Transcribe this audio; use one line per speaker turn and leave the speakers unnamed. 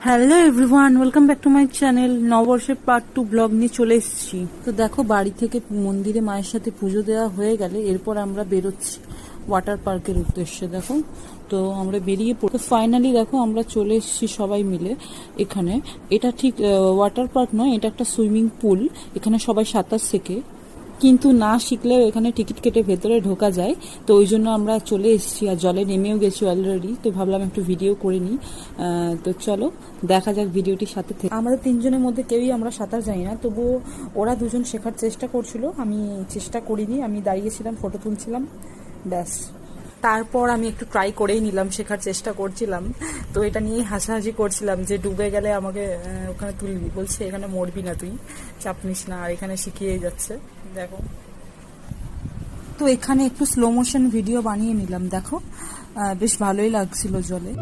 Hello everyone, welcome back to my channel. নববর্ষের part 2 blog নিয়ে চলে এসেছি। তো দেখো, বাড়ি থেকে মন্দিরে মায়ের সাথে পুজো দেওয়া হয়ে গেলে এরপর আমরা বেরোচ্ছি ওয়াটার পার্কের উদ্দেশ্যে। দেখো, তো আমরা বেরিয়ে পড়ি। ফাইনালি দেখো, আমরা চলে এসেছি সবাই মিলে এখানে। এটা ঠিক ওয়াটার পার্ক নয়, এটা একটা সুইমিং পুল। এখানে সবাই সাঁতার শেখে, কিন্তু না শিখলেও এখানে টিকিট কেটে ভেতরে ঢোকা যায়। তো ওই জন্য আমরা চলে এসেছি, আর জলে নেমেও গেছি অলরেডি। তো ভাবলাম একটু ভিডিও করে নিই। তো চলো দেখা যাক ভিডিওটির সাথে থেকে। আমাদের তিনজনের মধ্যে কেউই আমরা সাঁতার জানি না, তবুও ওরা দুজন শেখার চেষ্টা করছিল, আমি চেষ্টা করিনি। আমি দাঁড়িয়েছিলাম, ফটো তুলছিলাম, ব্যাস। তারপর আমি একটু ট্রাই করেই নিলাম, শেখার চেষ্টা করছিলাম। তো এটা নিয়েই হাসাহাসি করছিলাম যে ডুবে গেলে আমাকে ওখানে তুলবি, বলছে এখানে মরবি না, তুই চাপ নিস না, আর এখানে শিখিয়েই যাচ্ছে। দেখো, তো এখানে একটু স্লো মোশন ভিডিও বানিয়ে নিলাম। দেখো, বেশ ভালোই লাগছিল জলে।